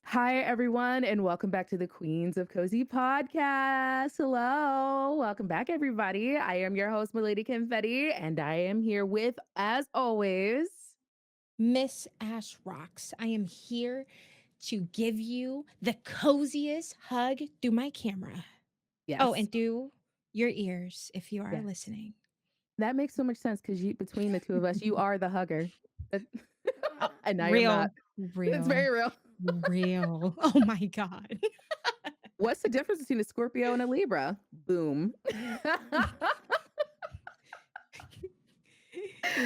Hi, everyone, and welcome back to the Queens of Cozy podcast. Hello. Welcome back, everybody. I am your host, Milady Confetti, and I am here with, as always, Miss Ash Rocks. I am here to give you the coziest hug through my camera. Oh, yes, and through your ears if you are yes. listening. That makes so much sense because between the two of us, you are the hugger. That- Oh, and I am not. real, It's real, very real. real. Oh my God. What's the difference between a Scorpio and a Libra? Boom.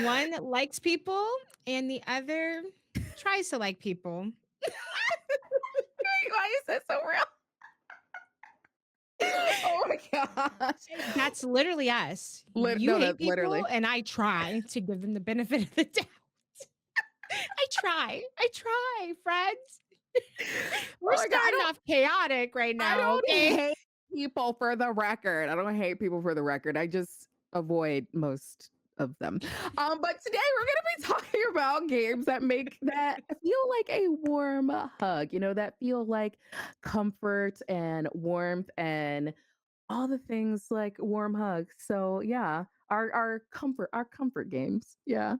One likes people and the other tries to like people. Why is that so real? Oh my gosh. That's literally us. You No, hate that's people literally. and I try to give them the benefit of the doubt. I try, friends. We're Oh my God. starting off chaotic right I now, don't okay? hate people for the record. I don't hate people for the record. I just avoid most of them. But today we're gonna be talking about games that feel like a warm hug, that feel like comfort and warmth and all the things like warm hugs. So yeah, our comfort games. Yeah.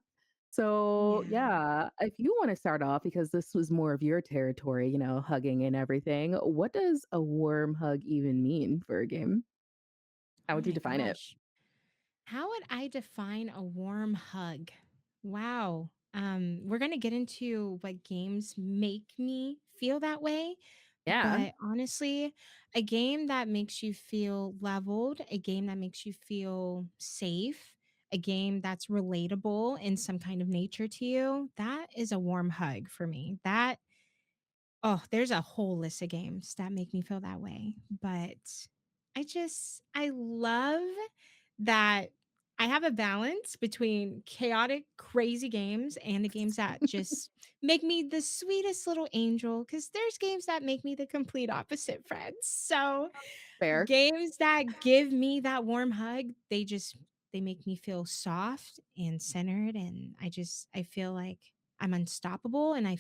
So, Yeah. yeah, if you want to start off, because this was more of your territory, hugging and everything, what does a warm hug even mean for a game? How Oh would you my define it? gosh. How would I define a warm hug? Wow. We're gonna get into what games make me feel that way. Yeah. But honestly, a game that makes you feel leveled, a game that makes you feel safe, a game that's relatable in some kind of nature to you, that is a warm hug for me. There's a whole list of games that make me feel that way, but I love that I have a balance between chaotic, crazy games and the games that just make me the sweetest little angel. Because there's games that make me the complete opposite, friends. So, Fair. games that give me that warm hug, they make me feel soft and centered, and I feel like I'm unstoppable, and I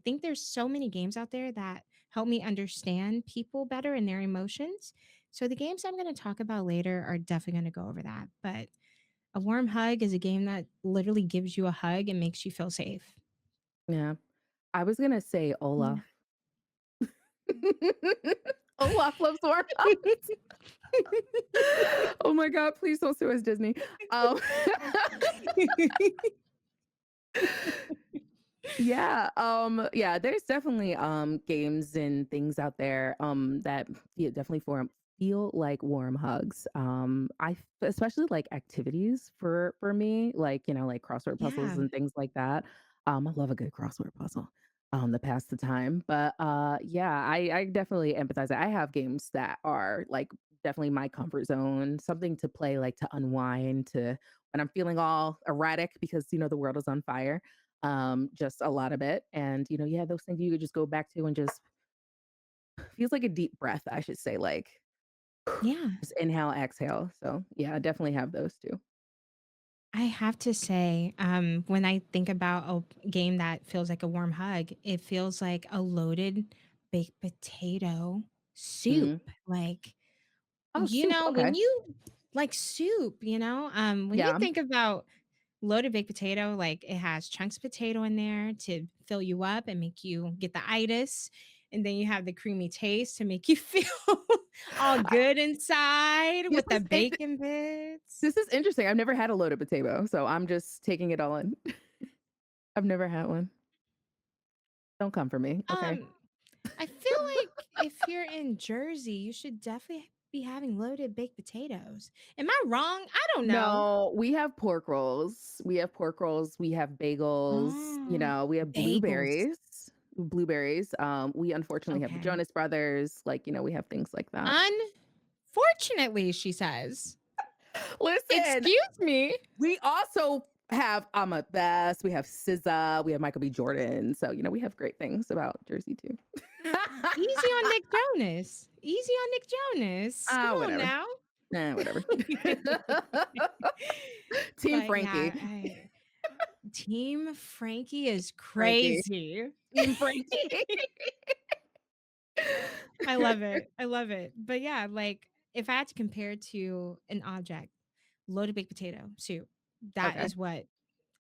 think there's so many games out there that help me understand people better and their emotions. So the games I'm going to talk about later are definitely going to go over that. But a warm hug is a game that literally gives you a hug and makes you feel safe. Yeah. I was gonna say Yeah. Olaf. Olaf loves warm hugs. Oh my God, please don't sue us, Disney. Um, yeah, there's definitely games and things out there that definitely feel like warm hugs. Especially like activities for me, like like crossword puzzles Yeah. and things like that. I love a good crossword puzzle to pass the time. But yeah, I definitely empathize. I have games that are like definitely my comfort zone, something to play like to unwind to when I'm feeling all erratic because the world is on fire, just a lot of it. And yeah, those things you could just go back to and just feels like a deep breath, I should say, like Yeah. just inhale, exhale. So yeah, I definitely have those too. I have to say, when I think about a game that feels like a warm hug, it feels like a loaded baked potato soup. Mm. Like, Oh, soup. when Okay. you like soup, when you Yeah. think about loaded baked potato, like it has chunks of potato in there to fill you up and make you get the itis. And then you have the creamy taste to make you feel all I, good inside this with the is it, bacon bits. this is interesting. I've never had a loaded potato, so I'm just taking it all in. I've never had one. Don't come for me, okay? Um, I feel like if you're in Jersey, you should definitely be having loaded baked potatoes. Am I wrong? I don't know. No, we have pork rolls. We have pork rolls. We have bagels. Oh, We have bagels. blueberries. Blueberries. We unfortunately have the Okay. Jonas Brothers. Like, we have things like that. Unfortunately, she says. Listen, Excuse me. we also have Ahmed Best. We have SZA. We have Michael B. Jordan. So, we have great things about Jersey too. Easy on Nick Jonas. Easy on Nick Jonas. Come on Whatever. now. Whatever. Team But yeah, Frankie. Team Frankie is Frankie. crazy. Team Frankie. I love it. I love it. But yeah, like if I had to compare it to an object, loaded baked potato soup, that Okay, is what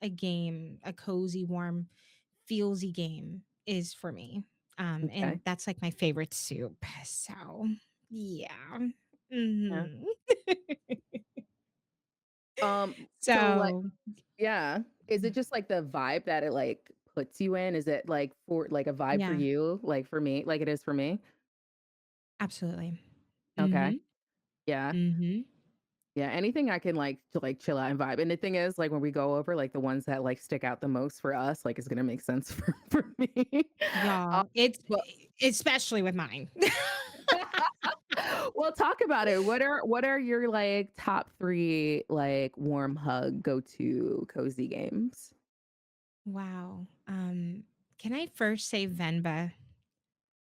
a game, a cozy, warm, feelsy game is for me. And okay. that's like my favorite soup. So yeah. Yeah. Mhm. So, like So yeah. Is it just, like, the vibe that it, like, puts you in? Is it, like, for like, a vibe for yeah, you, like, for me like it is for me? absolutely. Okay. Mhm. Yeah. Mhm. Yeah, anything I can, like, to, like, chill out and vibe, and the thing is, like, when we go over, like, the ones that, like, stick out the most for us, like, is gonna make sense for me. Um, Y'all, it's but especially with mine. well, talk about it. What are your, like, top 3, like, warm hug go-to cozy games? Wow. Can I first say Venba,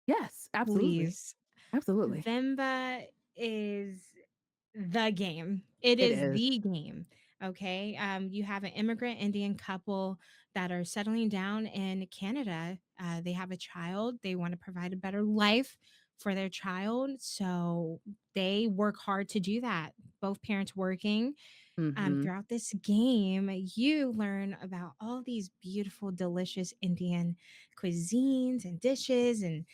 Yes, absolutely. please? Absolutely. Venba is the game. It It is is. the game. Okay. You have an immigrant Indian couple that are settling down in Canada. They have a child. They want to provide a better life for their child. So they work hard to do that. Both parents working. Mhm. Throughout this game, you learn about all these beautiful, delicious Indian cuisines and dishes, and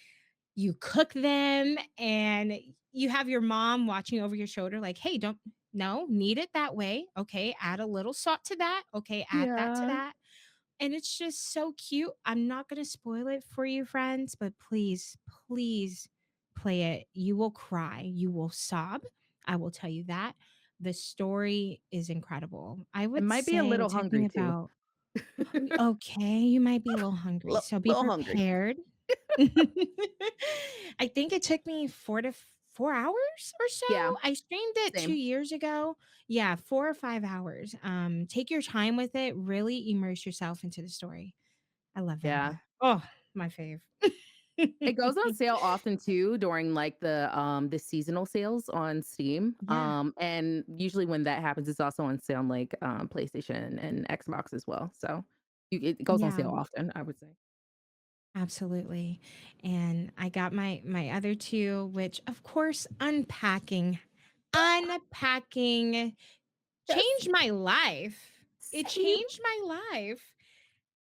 you cook them. And you have your mom watching over your shoulder, like, hey, don't, no, knead it that way. Okay, add a little salt to that. Okay, add that to Yeah. that. And it's just so cute. I'm not going to spoil it for you, friends, but please, please play it. You will cry, you will sob. I will tell you that. The story is incredible. I It would might be a say little it took me hungry too. about, okay, you might be a little hungry, so be Little hungry. prepared. I think it took me 4 to 4 hours or so. Yeah, I streamed it two same. years ago. Yeah, 4 or 5 hours. Take your time with it. Really immerse yourself into the story. I love Yeah. Venba. Oh, my fave. It goes on sale often too during, like, the seasonal sales on Steam, Yeah, and usually when that happens, it's also on sale on, like, PlayStation and Xbox as well, so it goes on yeah, sale often, I would say. absolutely. And I got my other two, which of course unpacking Yes, changed my life. It same. changed my life.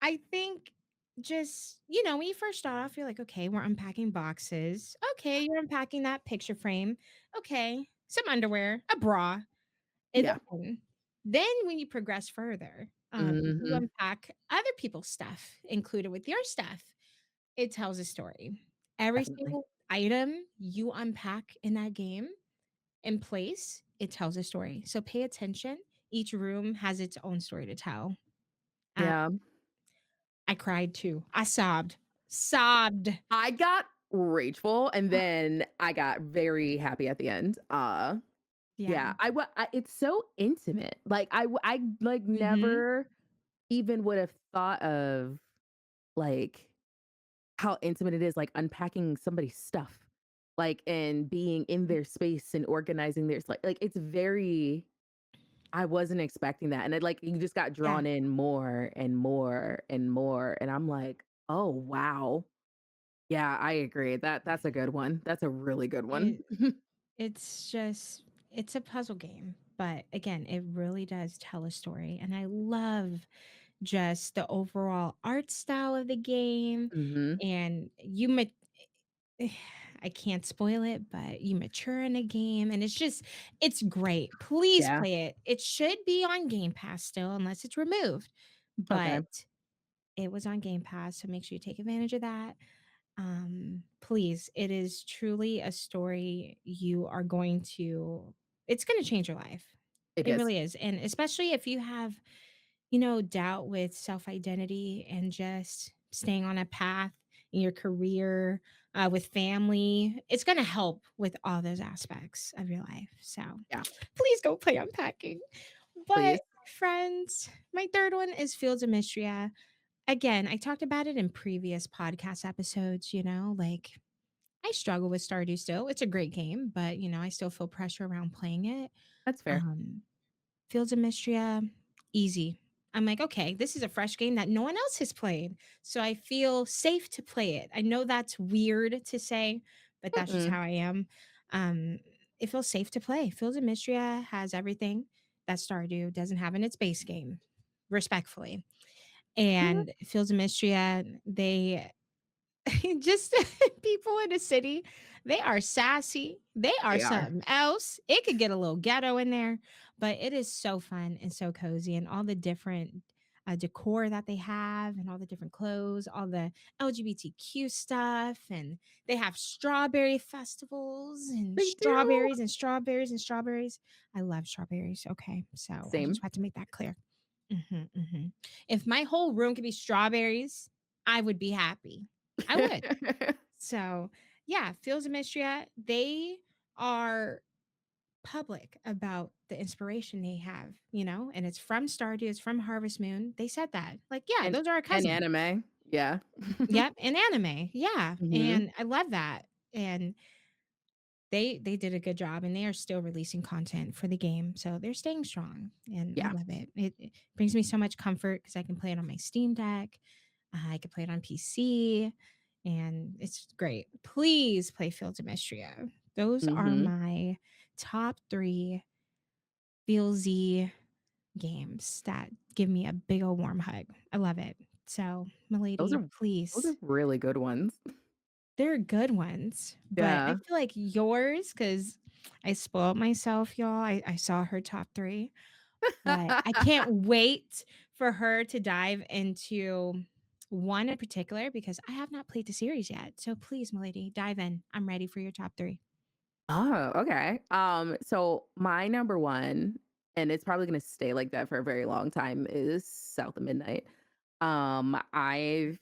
I think just, when you first start off, you're like, okay, we're unpacking boxes. Okay, you're unpacking that picture frame. Okay, some underwear, a bra. And Yeah. then when you progress further, you Mhm. unpack other people's stuff included with your stuff. It tells a story. Every Definitely. single item you unpack in that game in place, it tells a story. So pay attention. Each room has its own story to tell. Uh, Yeah. I cried too. I sobbed. Sobbed. I got rageful, and then I got very happy at the end. Yeah. Yeah, it's so intimate. Like, I, like, Mhm. never even would have thought of, like, how intimate it is, like, unpacking somebody's stuff, like, and being in their space and organizing their like, it's very I wasn't expecting that, and it, like, you just got Yeah. drawn in more and more and more, and I'm like, "Oh, wow." Yeah, I agree. That's a good one. That's a really good one. It it's just it's a puzzle game, but again, it really does tell a story, and I love just the overall art style of the game. Mhm. And I can't spoil it, but you mature in a game, and it's great. Please Yeah. play it. It should be on Game Pass still unless it's removed, Okay. but it was on Game Pass, so make sure you take advantage of that. Please, it is truly a story you are going to it's going to change your life. It It is. really is. And especially if you have, doubt with self-identity and just staying on a path in your career, with family, it's going to help with all those aspects of your life. So Yeah. please go play Unpacking. But Please. friends, my third one is Fields of Mistria. Again, I talked about it in previous podcast episodes, like I struggle with Stardew still. It's a great game, but I still feel pressure around playing it. That's fair. Um, Fields of Mistria, easy. I'm like, okay, this is a fresh game that no one else has played. So I feel safe to play it. I know that's weird to say, but that's just Mm-mm. how I am. Um, it feels safe to play. Fields of Mistria has everything that Stardew doesn't have in its base game, respectfully. And Fields of Mistria, they just people in the city, they are sassy. They are They are. something else. It could get a little ghetto in there, but it is so fun and so cozy, and all the different decor that they have, and all the different clothes, all the LGBTQ stuff, and they have strawberry festivals and They do. strawberries and strawberries and strawberries. I love strawberries. Okay, so I Same. just had to make that clear. If my whole room could be strawberries, I would be happy. I would. So, yeah, Fields of Mistria, they are public about the inspiration they have, and it's from Stardew, it's from Harvest Moon. They said that. Like, yeah, and those are our and cousins. anime. Yeah. Yep, and anime. Yeah. Hmm. And I love that. And they did a good job, and they are still releasing content for the game. So they're staying strong, and I Yeah. love it. It brings me so much comfort because I can play it on my Steam Deck. I can play it on PC, and it's great. Please play Fields of Mistria. Those are Hmm. my top three Feelsy games that give me a big old warm hug. I love it. So, Those milady, are those are please. really good ones. They're good ones, but I Yeah. feel like yours, because I spoiled myself, y'all. I saw her top three, but I can't wait for her to dive into one in particular because I have not played the series yet. So please, milady, dive in. I'm ready for your top three. Oh, okay. So my number one, and it's probably gonna stay like that for a very long time, is South of Midnight. I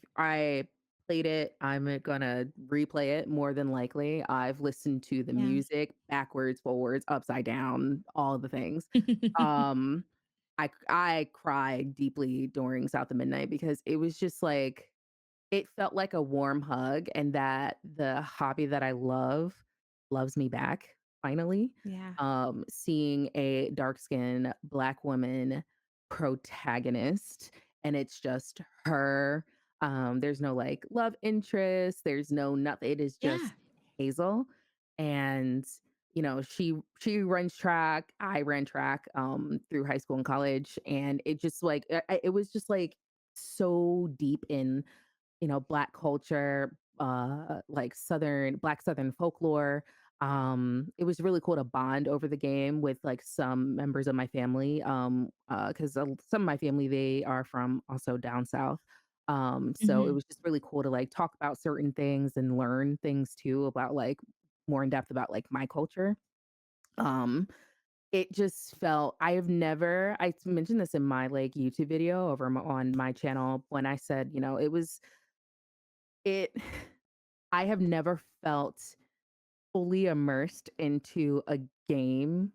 played it. I'm gonna replay it more than likely. I've listened to the Yeah. music backwards, forwards, upside down, all the things. Um, I cried deeply during South of Midnight because it was just like it felt like a warm hug, and that the hobby that I love loves me back finally. Yeah. Seeing a dark skinned Black woman protagonist, and it's just her. There's no like love interest, there's no nothing. It is Yeah. just Hazel. And she runs track, I ran track through high school and college, and it just like it was just like so deep in Black culture, like Black Southern folklore. It was really cool to bond over the game with like some members of my family. Because some of my family, they are from also down south. So it Hmm. was just really cool to like talk about certain things and learn things too about like more in depth about like my culture. Um, it just felt I mentioned this in my like YouTube video on my channel when I said, it I have never felt fully immersed into a game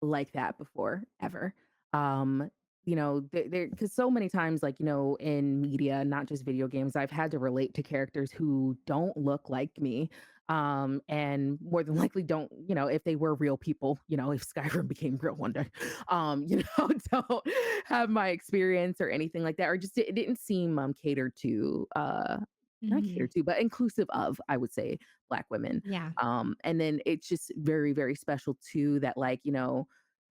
like that before, ever. Um, there because so many times, like, in media, not just video games, I've had to relate to characters who don't look like me. And more than likely don't, if they were real people, if Skyrim became real one day, don't have my experience or anything like that, or just it didn't seem catered to not Hmm. catered to, but inclusive of, I would say, Black women. Yeah. And then it's just very, very special too that like,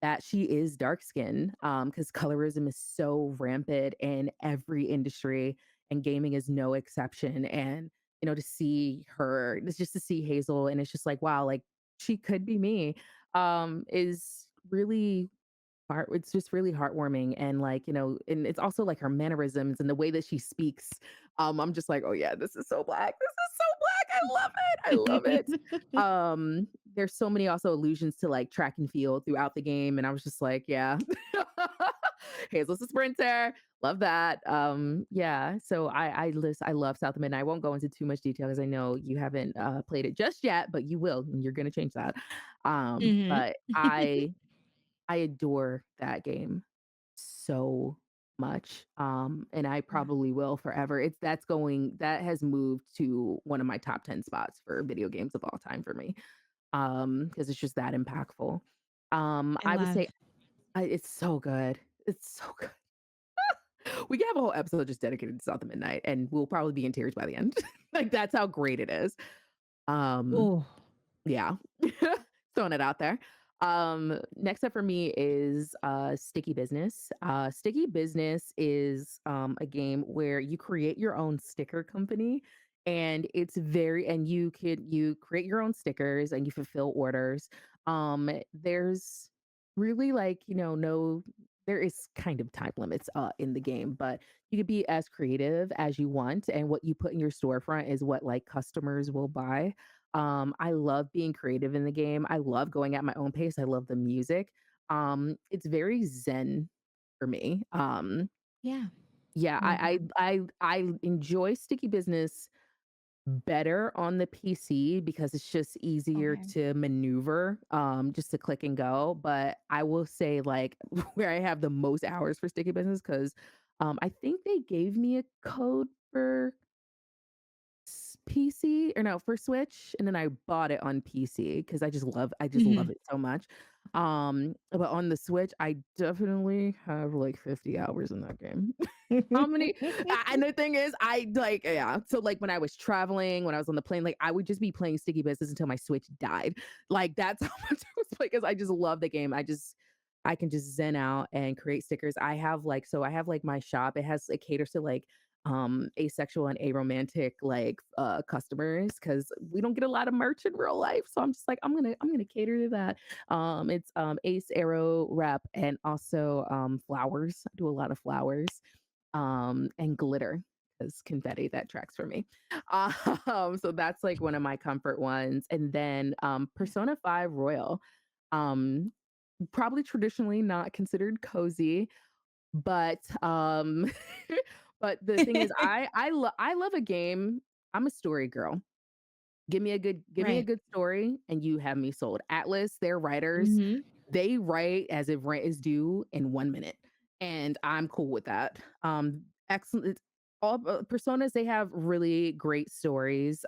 that she is dark skinned, because colorism is so rampant in every industry, and gaming is no exception. And to see her, it's just to see Hazel, and it's just like, wow, like she could be me, is really it's just really heartwarming. And like, and it's also like her mannerisms and the way that she speaks. I'm just like, oh yeah, this is so Black. This is so Black. I love it. I love it. There's so many also allusions to like track and field throughout the game, and I was just like, yeah. Hazel's a sprinter. Love that. Yeah. So I love South of Midnight. I won't go into too much detail because I know you haven't played it just yet, but you will, and you're gonna change that. Hmm. But I adore that game so much. And I Yeah. probably will forever. That has moved to one of my top 10 spots for video games of all time for me. Because it's just that impactful. I I would love. say it's so good. It's so good. We can have a whole episode just dedicated to South of Midnight, and we'll probably be in tears by the end. Like, that's how great it is. Um, Oh, yeah. Throwing it out there. Next up for me is Sticky Business. Sticky Business is a game where you create your own sticker company, and you create your own stickers and you fulfill orders. There's really like, no there is kind of time limits in the game, but you can be as creative as you want, and what you put in your storefront is what like customers will buy. I love being creative in the game. I love going at my own pace. I love the music. It's very zen for me. yeah. Yeah, Love that. I enjoy Sticky Business better on the PC because it's just easier Okay. to maneuver, just to click and go. But I will say, like, where I have the most hours for Sticky Business because I think they gave me a code for PC or no, for Switch, and then I bought it on PC because I just love Mhm. it so much. But on the Switch, I definitely have like 50 hours in that game. How many and the thing is, I like yeah, so, like, when I was traveling, when I was on the plane, like, I would just be playing Sticky Business until my Switch died. Like, that's how much I was playing 'cause I just love the game. I can just zen out and create stickers. I have, like, my shop. It caters to, like, asexual and aromantic, like, customers because we don't get a lot of merch in real life, so I'm just like, I'm gonna cater to that. It's, Ace, Arrow, Rep, and also, flowers. I do a lot of flowers and glitter is confetti that tracks for me. So that's like one of my comfort ones. And then Persona 5 Royal. Um, Probably traditionally not considered cozy, but but the thing is I love a game. I'm a story girl. Give me a Right. good story and you have me sold. Atlas, their writers, Mhm. they write as if rent is due in 1 minute, and I'm cool with that. Excellent. All personas, they have really great stories.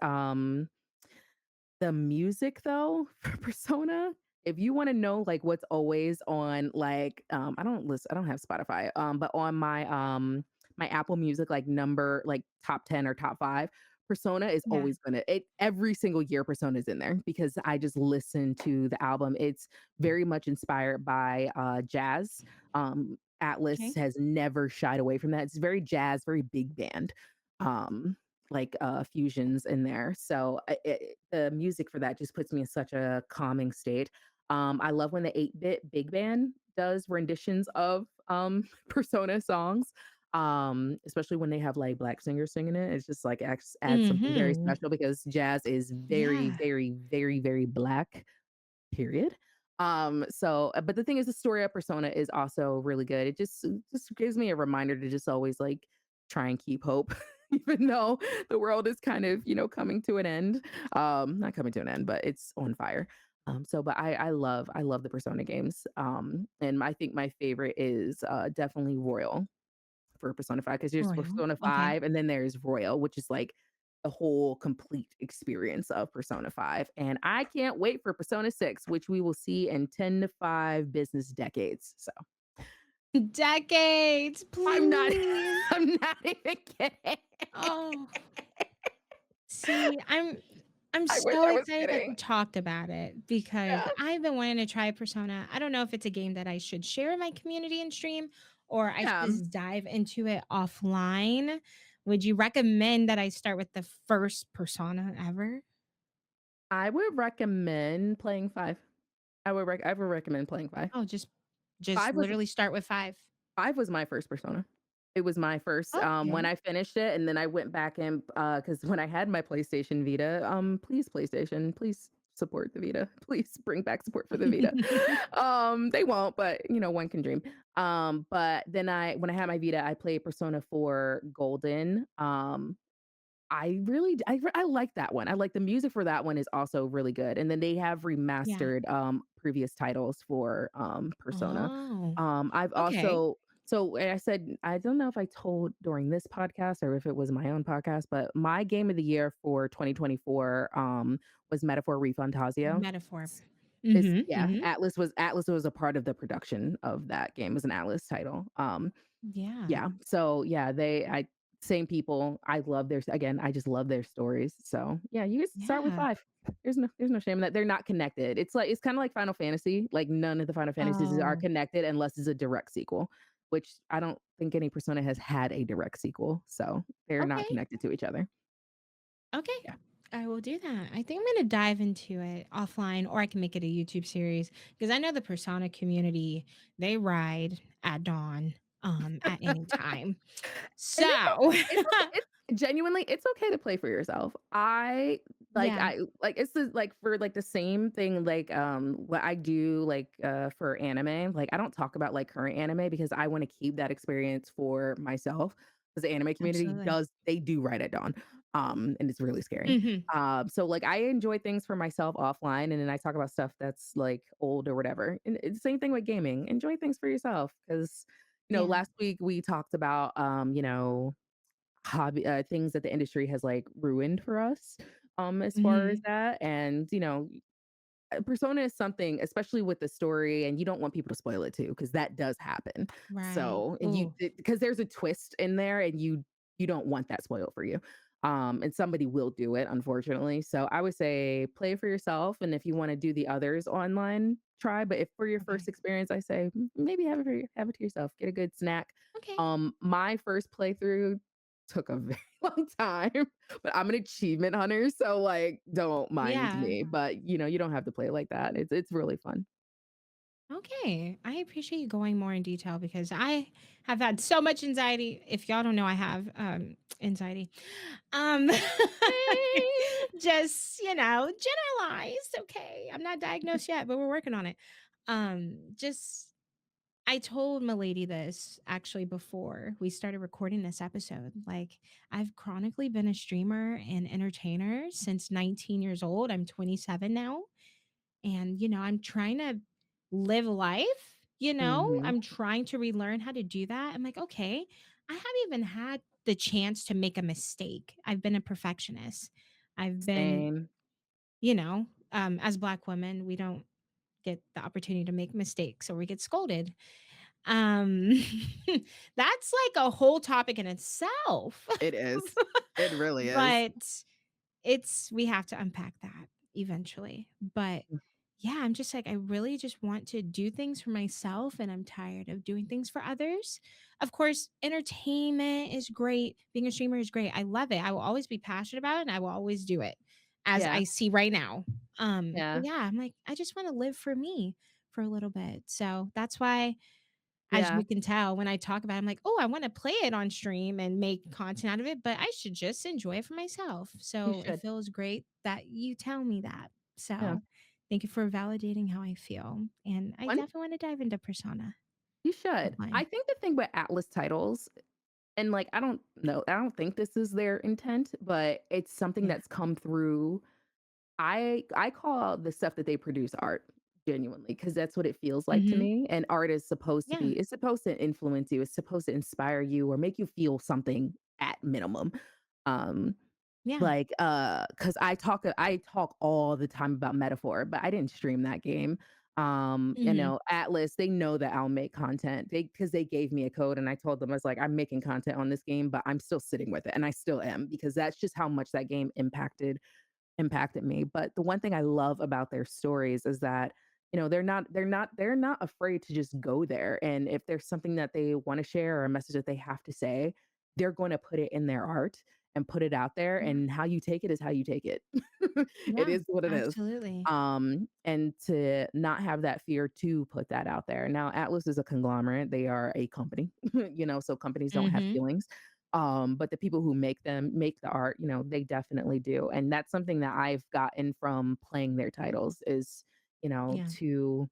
The music though for Persona, if you want to know like what's always on like I don't have Spotify, but on my Apple Music like number like top 10 or top 5, Persona is Yeah. always gonna it every single year Persona is in there because I just listen to the album. It's very much inspired by jazz. Atlas Okay. has never shied away from that. It's very jazz, very big band. Um like fusions in there. So the music for that just puts me in such a calming state. I love when the 8-bit big band does renditions of Persona songs. Especially when they have like black singers singing it. It's just like adds something very Mhm. special because jazz is very, Yeah. very, very, very black, period. But the thing is the story of Persona is also really good. It just gives me a reminder to just always like try and keep hope even though the world is kind of, coming to an end. Not coming to an end, but it's on fire. But I love the Persona games. And I think my favorite is definitely Royal for Persona 5 because there's Royal. Persona Okay. 5 and then there's Royal, which is like the whole complete experience of Persona 5. And I can't wait for Persona 6, which we will see in 10 to 5 business decades. So Decades, I'm not please. I'm not even kidding. Oh, see, I'm I wish so I was excited that kidding. we talked about it because Yeah. I've been wanting to try Persona. I don't know if it's a game that I should share in my community and stream or I should Yeah. just dive into it offline. Would you recommend that I start with the first Persona ever? I would recommend playing 5. I would recommend playing 5. Oh, just 5 was literally start with 5. 5 was my first Persona. It was my first, when Okay. I finished it, and then I went back and, because when I had my PlayStation Vita, please, PlayStation, please support the Vita. Please bring back support for the Vita. They won't, but, one can dream. But then when I had my Vita, I played Persona 4 Golden. I like that one. I like the music for that one is also really good, and then they have Yeah. remastered, previous titles for, Persona. Oh, I've okay. also so like I said, I don't know if I told during this podcast or if it was my own podcast, but my game of the year for 2024, was Metaphor ReFantazio. Metaphor. Is Mhm, yeah, mhm. Atlas was a part of the production of that game. It was an Atlas title. Yeah. Yeah. So yeah, I same people. I love their again, I just love their stories. So yeah, you just start with Yeah. 5. There's no shame in that. They're not connected. It's kind of like Final Fantasy. Like none of the Final Fantasies are Oh, connected unless it's a direct sequel, which I don't think any Persona has had a direct sequel. So they're not okay. connected to each other. Okay. Yeah. I will do that. I think I'm going to dive into it offline, or I can make it a YouTube series because I know the Persona community, they ride at dawn at any time. And it's So, okay. It's okay. It's genuinely, it's okay to play for yourself. yeah. I like it's the, like for like the same thing like what I do like for anime. Like I don't talk about like current anime because I want to keep that experience for myself. Because the anime community Absolutely. they do right at dawn. And it's really scary. Mhm. So like I enjoy things for myself offline and then I talk about stuff that's like old or whatever. And it's the same thing with gaming. Enjoy things for yourself because Yeah. last week we talked about, hobby things that the industry has like ruined for us, as far as Mhm. that. And, Persona is something, especially with the story, and you don't want people to spoil it too, because that does happen. Right. So, and Oh, because there's a twist in there, and you don't want that spoiled for you. And somebody will do it, unfortunately. So I would say play for yourself, and if you want to do the others online, try. But if for your first okay. experience, I say maybe have it to yourself. Get a good snack. Okay. My first playthrough took a very long time, but I'm an achievement hunter, so, like, don't mind Yeah. me, but, you don't have to play it like that. It's really fun. Okay. I appreciate you going more in detail because I have had so much anxiety. If y'all don't know, I have anxiety. Um just, generalized, okay? I'm not diagnosed yet, but we're working on it. Just I told Milady this actually before we started recording this episode. Like, I've chronically been a streamer and entertainer since 19 years old. I'm 27 now. And, I'm trying to live life, Mhm. I'm trying to relearn how to do that. I'm like, okay, I haven't even had the chance to make a mistake. I've been a perfectionist. I've been, Same. as Black women, we don't get the opportunity to make mistakes or we get scolded. Um, that's like a whole topic in itself. It is. It really is. But we have to unpack that eventually. But yeah, I'm just like, I really just want to do things for myself and I'm tired of doing things for others. Of course, entertainment is great. Being a streamer is great. I love it. I will always be passionate about it and I will always do it as Yeah. I see right now. But Yeah. yeah, I'm like, I just want to live for me for a little bit. So that's why, as Yeah. you can tell, when I talk about it, I'm like, "Oh, I wanna play it on stream and make content out of it, but I should just enjoy it for myself." You So, it should. feels great that you tell me that. Yeah. So, thank you for validating how I feel, and I One definitely wanna dive into Persona You should. I offline. think the thing with Atlas titles, and, like, I don't know, I don't think this is their intent, but it's something Yeah. that's come through. I call the stuff that they produce art, genuinely, because that's what it feels like to Mhm. me, and art is supposed to Yeah. be it's supposed to influence you, it's supposed to inspire you or make you feel something at minimum. Um, Yeah. like, because I talk all the time about Metaphor, but I didn't stream that game. Mhm. Atlas, they know that I'll make content. Because they gave me a code and I told them, I was like, "I'm making content on this game, but I'm still sitting with it," and I still am because that's just how much that game impacted me. But the one thing I love about their stories is that, they're not afraid to just go there. And if there's something that they want to share or a message that they have to say, they're going to put it in their art and put it out there. Yeah. And how you take it is how you take it. It Yeah. is what it is. Absolutely. And to not have that fear to put that out there. Now, Atlas is a conglomerate. They are a company, so companies don't have Mhm. feelings. But the people who make the art, they definitely do. And that's something that I've gotten from playing their titles is, Yeah. to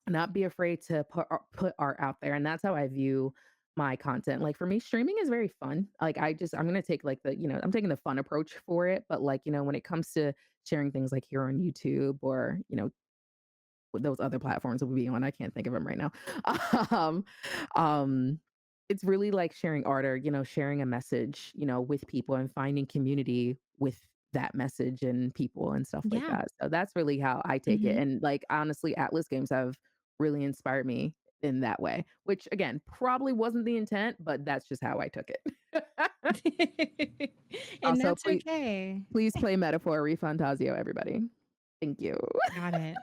not be afraid to put art out there. And that's how I view my content. Like for me, streaming is very fun. Like I'm gonna take like I'm taking the fun approach for it. But like, when it comes to sharing things like here on YouTube or, with those other platforms that we'll be on. I can't think of them right now. Um, um, it's really like sharing art or, sharing a message, with people and finding community with that message and people and stuff like Yeah. that. So that's really how I take it. Mhm. And like honestly, Atlas games have really inspired me in that way, which again, probably wasn't the intent, but that's just how I took it. And Also, that's okay. please play Metaphor ReFantazio, everybody. Thank you. Got it.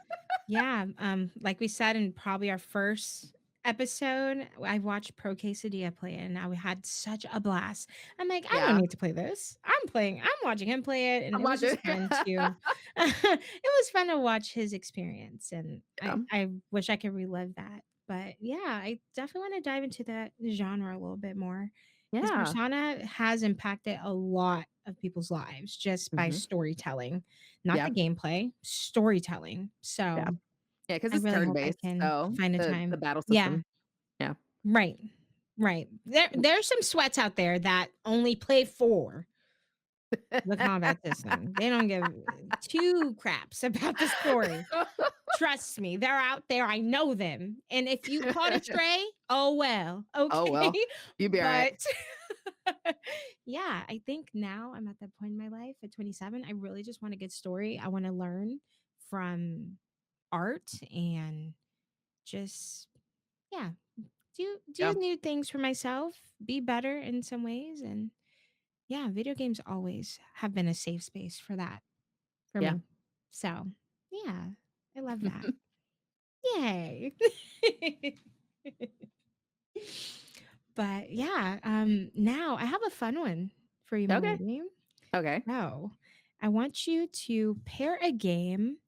Yeah, like we said in probably our first episode, I watched Pro Quesadilla play it, and I had such a blast. I'm like, I don't Yeah, need to play this. I'm watching him play it, and I'm it was watching. just fun to it was fun to watch his experience, and Yeah, I wish I could relive that. But yeah, I definitely want to dive into that genre a little bit more because yeah, Persona has impacted a lot of people's lives just by mhm, storytelling, not the yeah, gameplay, storytelling. yeah, So yeah, because I it's really turn hope I based, can so find a the time. battle Yeah, system. Yeah. right. Right. There's some sweats out there that only play for the combat system. They don't give two craps about the story. Trust me, they're out there. I know them. And if you caught a stray, oh well. Oh Okay. well, you be all right. But yeah, I think now I'm at that point in my life at 27. I really just want a good story. I want to learn from art and just yeah, do Yeah, new things for myself, be better in some ways, and yeah, video games always have been a safe space for that for yeah. me. So, yeah, I love that. Yay. But yeah, now I have a fun one for you, my Okay, lady. okay. So, I want you to pair a game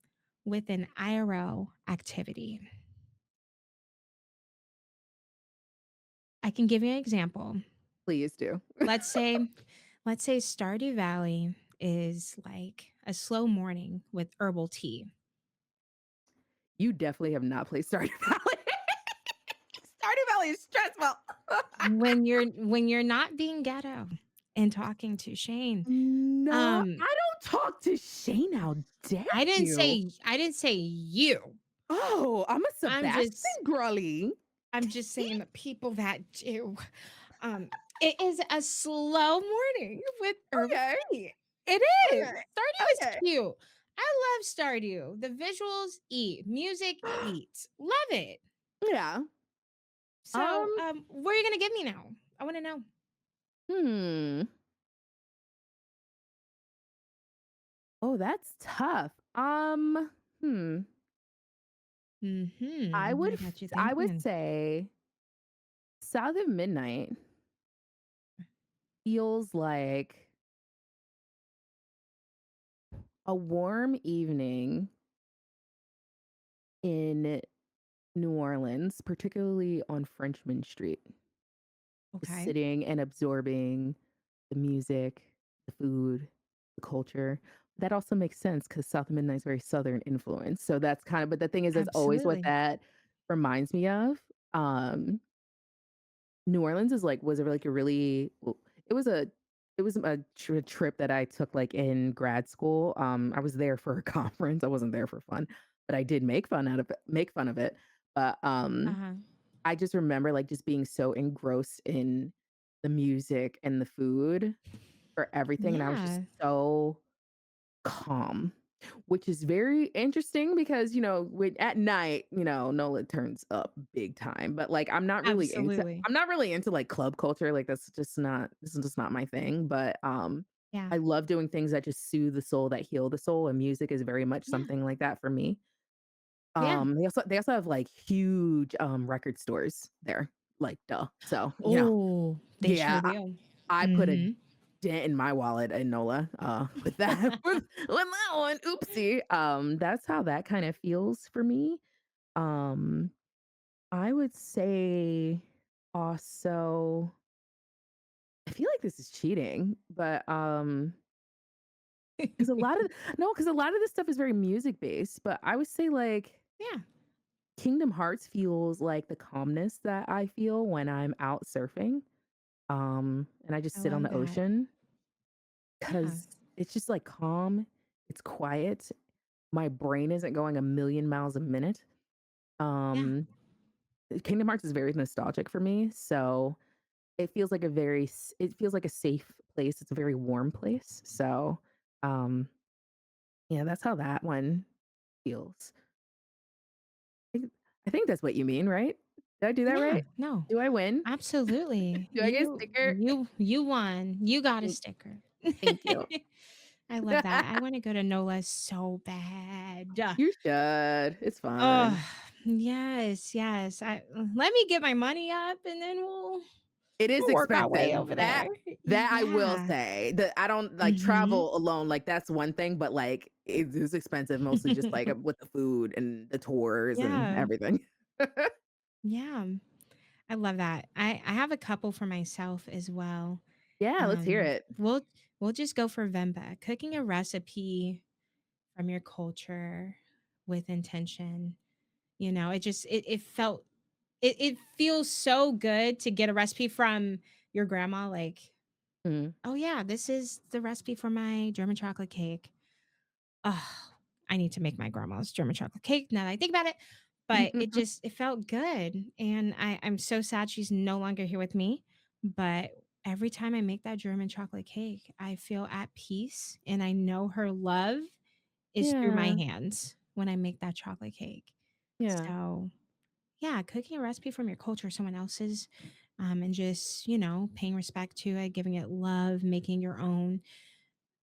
with an IRL activity. I can give you an example. Please do. Let's say let's say Stardew Valley is like a slow morning with herbal tea. You definitely have not played Stardew Valley. Stardew Valley is stressful. When you're not being ghetto and talking to Shane. No, Um, I don't talk to Shane. How dare you? I didn't say you. Oh, I'm a I'm Sebastian just girly. I'm just saying the people that do. It is a slow morning with herbal Okay, tea. It is. okay, Stardew is okay. cute. I love Stardew. The visuals eat, music eats. Love it. Yeah. So, Um. what are you gonna give me now? I want to know. Hmm. Oh, that's tough. Hmm. I got you I would thinking. say South of Midnight feels like a warm evening in New Orleans, particularly on Frenchman Street, just Okay. sitting and absorbing the music, the food, the culture. That also makes sense because South of Midnight is very Southern influence. So that's kind of, but the thing is, that's always what Absolutely. that reminds me of. Um, New Orleans is like was a like a really well, it was a trip that I took like in grad school. I was there for a conference. I wasn't there for fun, but I did make fun of it. But Uh-huh. I just remember like just being so engrossed in the music and the food for everything, and I was just Yeah. so calm, which is very interesting because, when at night, Nola turns up big time, but, like, Absolutely. I'm not really into, like, club culture, like, this is just not my thing, but, Yeah. I love doing things that just soothe the soul, that heal the soul, and music is very much Yeah. something like that for me. Yeah. They also have, like, huge, record stores there, like, duh, so, Oh, they sure yeah, do. I put a Mhm. dent in my wallet in NOLA, with that with that one, oopsie. That's how that kinda feels for me. Um, I would say also I feel like this is cheating, but, because a lot of no, because a lot of this stuff is very music based, but I would say, like, Yeah. Kingdom Hearts feels like the calmness that I feel when I'm out surfing, and I just I sit on love the that. ocean. Yeah. 'Cause it's just, like, calm, it's quiet, my brain isn't going a million miles a minute. Yeah. Um, Kingdom Hearts is very nostalgic for me, so it feels like a safe place, it's a very warm place, so, um, yeah, that's how that one feels. I think I think that's what you mean, right? Did I do that Yeah, right? no, Do I win? absolutely. Do I get a sticker? You won. You got a Thank sticker. thank you. I love that. I wanna go to NOLA so bad. You should. It's Oh, fun. yes, yes. Let me get my money up and then It is we'll work our expensive. way over That there. that I will Yeah. say. That I don't like Mhm. travel alone, like, that's one thing, but, like, it is expensive mostly just, like, with the food and the tours and Yeah. everything. Yeah. I love that. I have a couple for myself as well. Yeah, let's hear Um, it. we'll we'll just go for Vemba. Cooking a recipe from your culture with intention. It felt it feels so good to get a recipe from your grandma, like, Mhm. oh yeah, this is the recipe for my German chocolate cake. Oh, I need to make my grandma's German chocolate cake now that I think about it. But it felt good. And I'm so sad she's no longer here with me. But every time I make that German chocolate cake, I feel at peace and I know her love is through my Yeah, hands when I make that chocolate cake. yeah. So yeah, cooking a recipe from your culture, someone else's, and just, paying respect to it, giving it love, making your own.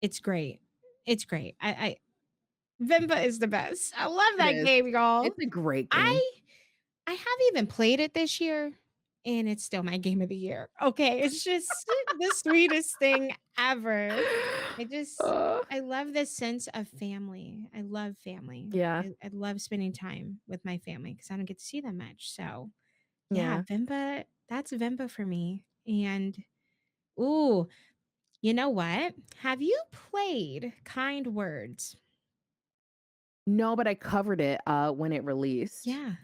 It's great. It's great. Vimba is the best. I love It that is. game, y'all. It's a great game. I I haven't even played it this year, and it's still my game of the year. Okay, it's just the sweetest thing ever. I just Uh, I love this sense of family. I love family. yeah, I love spending time with my family because I don't get to see them much. So yeah, yeah. Vimba, that's Vimba for me. And ooh, you know what? Have you played Kind Words? No, but I covered it, when it released. Yeah.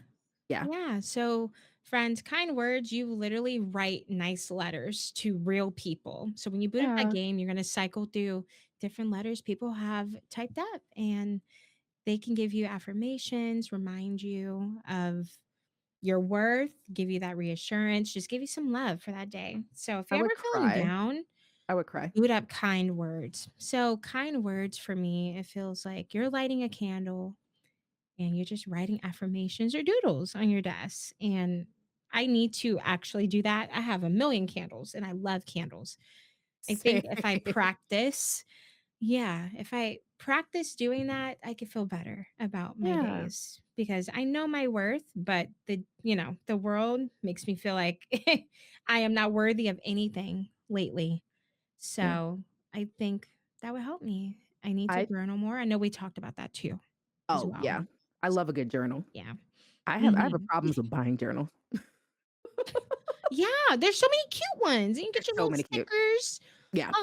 Yeah. Yeah. So, friends, kind words, you literally write nice letters to real people. So, when you boot up that Yeah. game, you're going to cycle through different letters people have typed up, and they can give you affirmations, remind you of your worth, give you that reassurance, just give you some love for that day. So, if I you're would ever feeling cry. down, I would cry. boot up kind words. So, kind words for me, it feels like you're lighting a candle and you're just writing affirmations or doodles on your desk. And I need to actually do that. I have a million candles and I love candles. I think Same. if I practice, yeah, if I practice doing that, I could feel better about my Yeah, days because I know my worth, but the world makes me feel like I am not worthy of anything lately. yeah. So I think that would help me. I need to I journal more. I know we talked about that too, as oh, well. yeah. I love a good journal. Yeah. I have a Mhm. problems with buying journals. Yeah, there's so many cute ones. You can get There's your so little many cute. stickers. Yeah.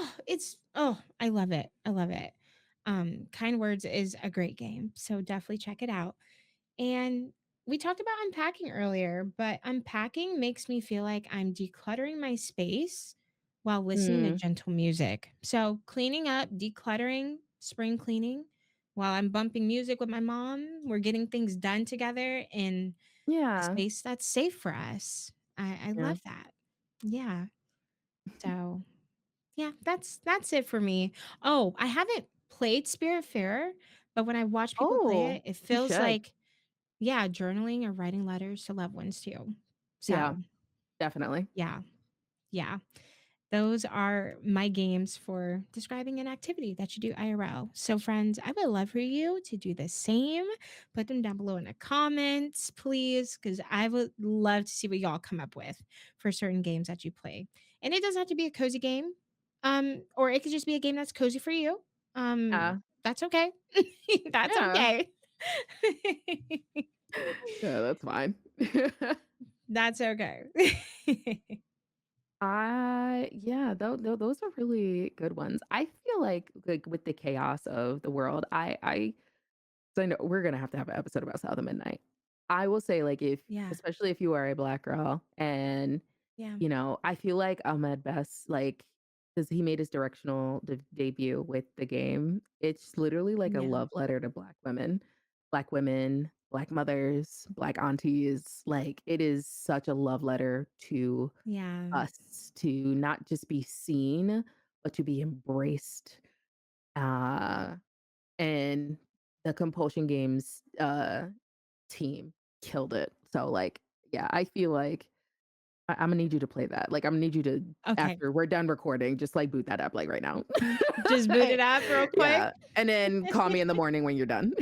I love it. I love it. Kind Words is a great game, so definitely check it out. And we talked about unpacking earlier, but unpacking makes me feel like I'm decluttering my space while listening to Mm, gentle music. So, cleaning up, decluttering, spring cleaning, while I'm bumping music with my mom, we're getting things done together in a yeah, space that's safe for us. I yeah. love that. Yeah. So, yeah, that's it for me. Oh, I haven't played Spiritfarer, but when I watch people play Oh, it, it you feels should. like, yeah, journaling or writing letters to loved ones too. Yeah, So, definitely. yeah, yeah. Those are my games for describing an activity that you do IRL. So, friends, I would love for you to do the same. Put them down below in the comments, please, because I would love to see what y'all come up with for certain games that you play. And it doesn't have to be a cozy game, or it could just be a game that's cozy for you. Yeah, That's okay. That's yeah. okay. Yeah, that's fine. That's okay. Yeah, those are really good ones. I feel like with the chaos of the world, so I know we're gonna have to have an episode about South of Midnight. I will say, like, if Yeah, especially if you are a Black girl and yeah, I feel like Ahmed Best, like, because he made his directional debut with the game, it's literally like a yeah, love letter to Black women, Black mothers, Black aunties. Like, it is such a love letter to yeah, us to not just be seen, but to be embraced. Uh, and the Compulsion Games team killed it. So, like, yeah, I feel like I'm gonna need you to play that. Like, I'm gonna need you to, Okay. after we're done recording, just like boot that up like right now. Just boot it up real quick. Yeah, and then call me in the morning when you're done.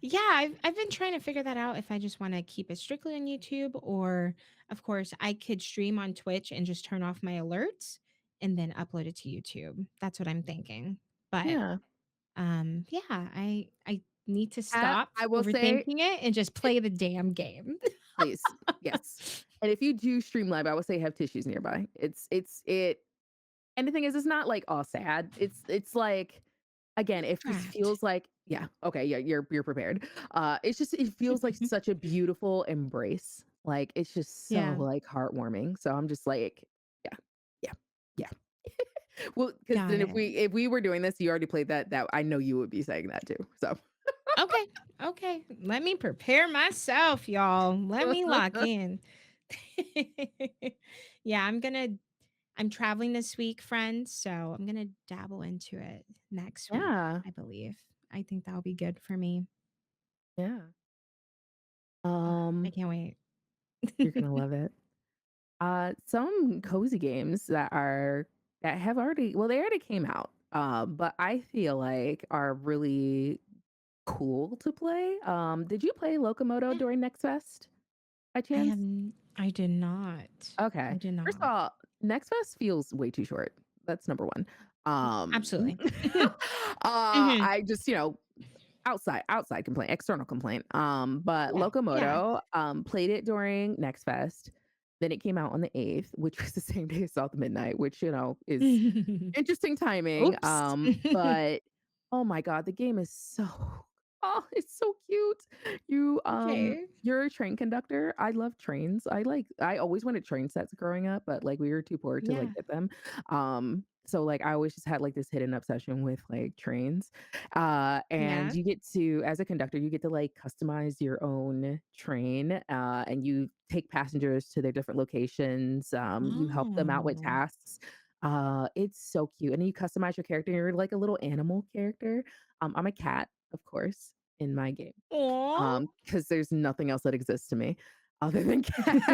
Yeah, I've been trying to figure that out if I just wanna keep it strictly on YouTube or, of course, I could stream on Twitch and just turn off my alerts and then upload it to YouTube. That's what I'm thinking. But, Yeah. yeah, I need to I stop I will say overthinking it and just it play the damn game. please. Yes. And if you do stream live, I would say have tissues nearby. It and the thing is, it's not like all sad. It's like, again, it just Distract. feels like, yeah, okay, yeah, you're prepared. It's just it feels like such a beautiful embrace. Like it's just so Yeah, like heartwarming. So I'm just like, yeah, yeah, yeah. Well, because got then it. if we were doing this, you already played that I know you would be saying that too. So Okay, okay. Let me prepare myself, y'all. Let me lock in. Yeah, I'm traveling this week, friends, so I'm gonna dabble into it next week, yeah, I believe. I think that'll be good for me. yeah. I Um, can't wait. you're gonna love it. Some cozy games that have already, well, they already came out, but I feel like are really cool to play. Did you play Locomoto Yeah, during Next Fest by chance? I did not. I Okay. did First not. of all, Next Fest feels way too short. That's number one. Absolutely. Mhm. I just, outside complaint, external complaint. But Yeah, yeah. Locomoto, played it during Next Fest. Then it came out on the 8th, which was the same day as South Midnight, which, is interesting timing. Oops. But oh my god, the game is so oh, it's so cute. Okay. You're a train conductor. I love trains. I always wanted train sets growing up, but like we were too poor to like Yeah, get them. So like I always just had like this hidden obsession with like trains. And yeah. you get to, as a conductor, you get to like customize your own train, and you take passengers to their different locations. You help them out with Oh. tasks. It's so cute. And you customize your character. You're like a little animal character. I'm a cat, of course, in my game. Aw. Because there's nothing else that exists to me other than cats.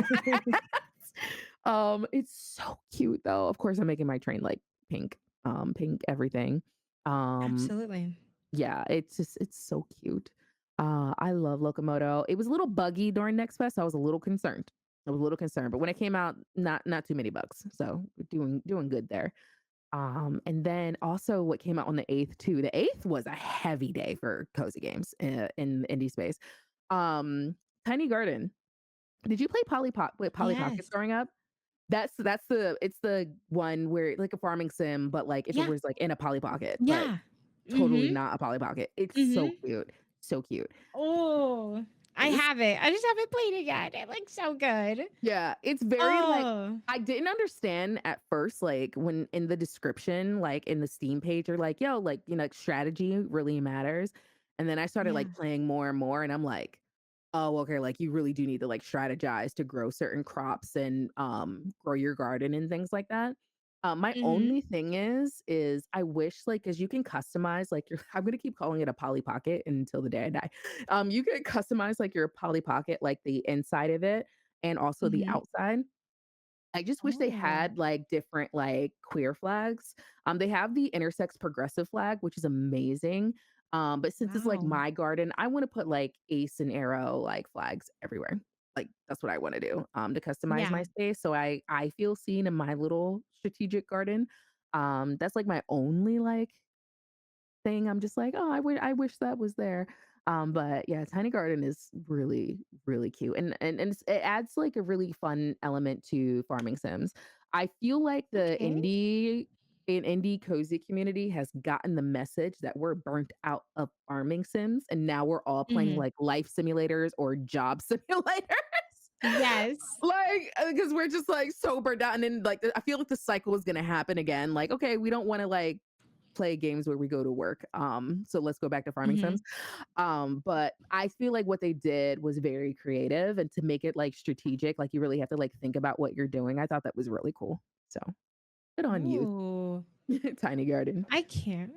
It's so cute though. Of course, I'm making my train like pink, pink everything. Um, Absolutely. yeah, it's so cute. I love Locomoto. It was a little buggy during Next Fest. I was a little concerned. I was a little concerned, but when it came out, not too many bugs. So we're doing good there. And then also what came out on the 8th too. The 8th was a heavy day for cozy games, in the indie space. Um, Tiny Garden. Did you play Polly Pockets Yes. growing up? It's the one where like a farming sim, but like if it Yeah. was like in a Polly Pocket, but Yeah. totally Mhm. not a Polly Pocket. It's so Mhm. cute. So cute. Oh, I It's have it. I just haven't played it yet. It looks so good. Yeah, it's very like Oh. I didn't understand at first, like when in the description, like in the Steam page, they're like, yo, like, like strategy really matters. And then I started Yeah. like playing more and more, and I'm like, oh, okay, like you really do need to like strategize to grow certain crops and grow your garden and things like that. My Mhm. only thing is I wish like because you can customize like your I'm gonna keep calling it a Polly Pocket until the day I die. You can customize like your Polly Pocket, like the inside of it and also the Mhm. outside. I just wish they Oh. had like different like queer flags. They have the intersex progressive flag, which is amazing. But since it's like Wow. my garden, I want to put like ace and arrow like flags everywhere. Like that's what I want to do to customize my Yeah. space. So I feel seen in my little strategic garden. That's like my only like thing. I'm just like, oh, I wish that was there. But yeah, Tiny Garden is really, really cute. It adds like a really fun element to farming sims. I feel like the Okay. indie cozy community has gotten the message that we're burnt out of farming sims and now we're all playing Mhm. like life simulators or job simulators. Yes. Like, because we're just like so burnt out, and then like I feel like the cycle is gonna happen again. Like, okay, we don't want to like play games where we go to work. So let's go back to farming sims. Mhm. But I feel like what they did was very creative and to make it like strategic, like you really have to like think about what you're doing. I thought that was really cool. So good on you. Ooh. Tiny garden. I can't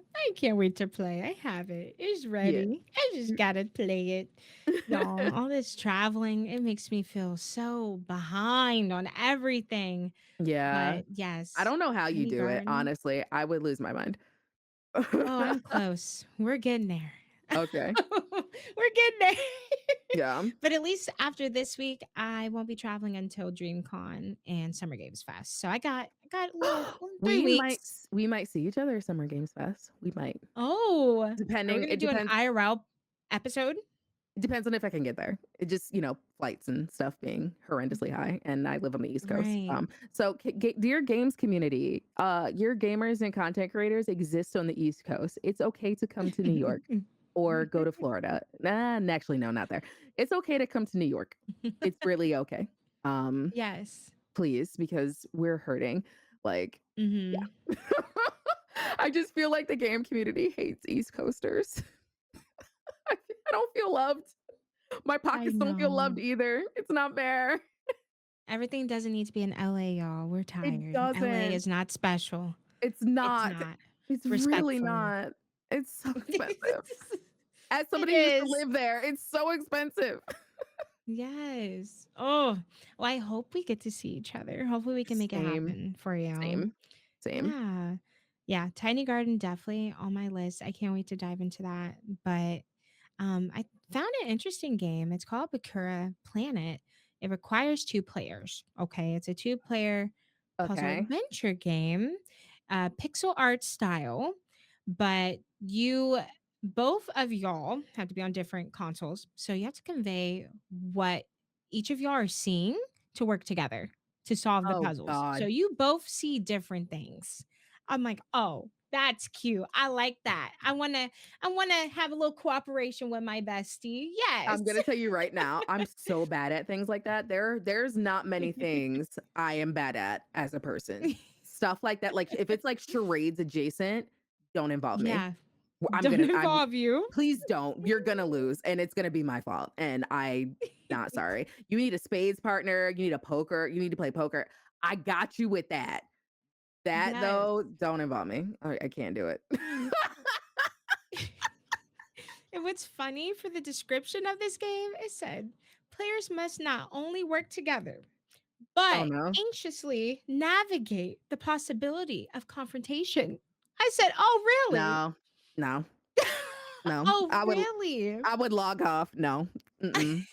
wait to play. I have it. It's Yeah. ready. I just gotta play it. Y'all, all this traveling, it makes me feel so behind on everything. Yeah. But I yes, don't know how you Tiny do it, Garden. honestly. I would lose my mind. Oh, I'm close. We're getting there. Okay. We're getting there. Yeah. But at least after this week, I won't be traveling until DreamCon and Summer Games Fest. So I got a little three We might weeks. we might see each other at Summer Games Fest. We might. Oh, are we Depending gonna it do an depends IRL episode? it depends on if I can get there. It just, flights and stuff being horrendously high, and I live on the East Coast. Right. So dear games community, your gamers and content creators exist on the East Coast. It's okay to come to New York or go to Florida. Nah, actually, no, not there. It's okay to come to New York. It's really okay. Um, Yes. please, because we're hurting. Like, Hmm. yeah. I just feel like the game community hates East Coasters. I don't feel loved. My I pockets don't feel loved know. either. It's not fair. Everything doesn't need to be in LA, y'all. We're It tired. LA doesn't. is not special. It's It's not. not. It's really Respectfully. not. It's so expensive. As It somebody who used to is. live there, it's so expensive. Yes. Oh, well, I hope we get to see each other. Hopefully, we can make it Same, happen for you. same, same. Yeah. Yeah. Tiny Garden definitely on my list. I can't wait to dive into that. But I found an interesting game. It's called Bakura Planet. It requires two players. Okay. It's a two-player puzzle Okay. adventure game, pixel art style, but you both of y'all have to be on different consoles. So you have to convey what each of y'all are seeing to work together to solve the Oh puzzles. So God. you both see different things. I'm like, oh, that's cute. I like that. I want to have a little cooperation with my bestie. Yes. I'm gonna tell you right now, I'm so bad at things like that. There's not many things I am bad at as a person. Stuff like that, like if it's like charades adjacent, don't involve me. Yeah. Don't I'm involve you. please don't. You're gonna lose, and it's gonna be my fault. And I not sorry. You need a spades partner, you need a poker, you need to play poker. I got you with that. That Yes. though, don't involve me. I can't do it. And what's funny for the description of this game, it said players must not only work together, Oh but no. anxiously navigate the possibility of confrontation. I said, oh, really? No. No. No. Oh, really? I would log off. No. Mm-mm.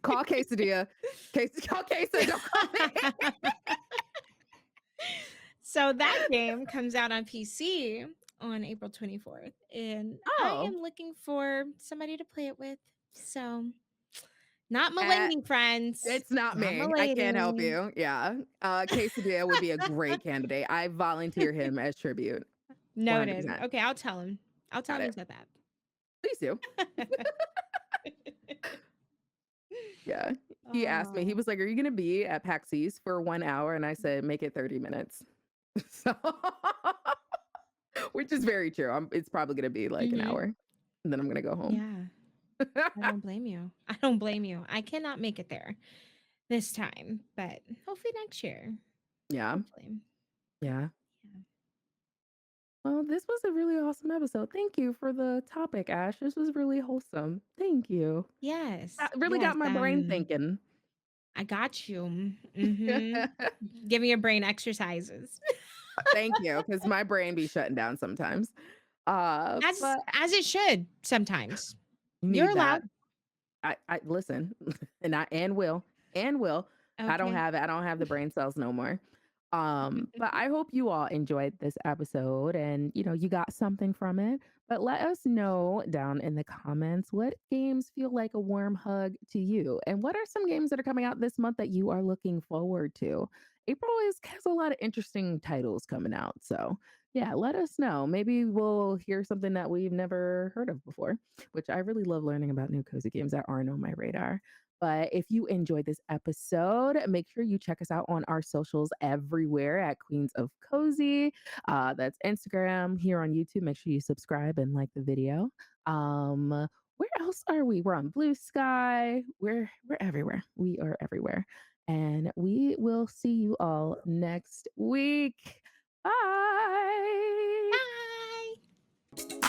Call quesadilla. Call quesadilla. Don't call me. So that game comes out on PC on April 24th, and I Oh. am looking for somebody to play it with. So, not Uh, milady friends, it's not not me. I can't help milady. you. Yeah. Quesadilla would be a great candidate. I volunteer him as tribute. Noted. 100%. Okay, I'll tell him. I'll tell Got him you it. said that. Please do. Yeah. He asked me, he Oh, was like, "Are you going to be at PAX East for 1 hour?" And I said, "Make it 30 minutes." So, which is very true. It's probably going to be like an hmm, hour. And then I'm going to go home. yeah. I don't blame you. I don't blame you. I cannot make it there this time, but hopefully next year. Yeah. Hopefully. Yeah. Yeah. Well, this was a really awesome episode. Thank you for the topic, Ash. This was really wholesome. Thank you. Yes. That really Yes. got my brain thinking. I got you. Mm-hmm. Giving your brain exercises. Thank you, because my brain be shutting down sometimes. as But as it should sometimes. you You're need allowed. that. I listen, and will. Okay. I don't have the brain cells no more. But I hope you all enjoyed this episode and you got something from it. But let us know down in the comments what games feel like a warm hug to you, and what are some games that are coming out this month that you are looking forward to. April has a lot of interesting titles coming out, so yeah, let us know. Maybe we'll hear something that we've never heard of before, which I really love learning about new cozy games that aren't on my radar. But if you enjoyed this episode, make sure you check us out on our socials everywhere at Queens of Cozy. That's Instagram, here on YouTube. Make sure you subscribe and like the video. Where else are we? We're on Blue Sky. We're everywhere. We are everywhere. And we will see you all next week. Bye. Bye.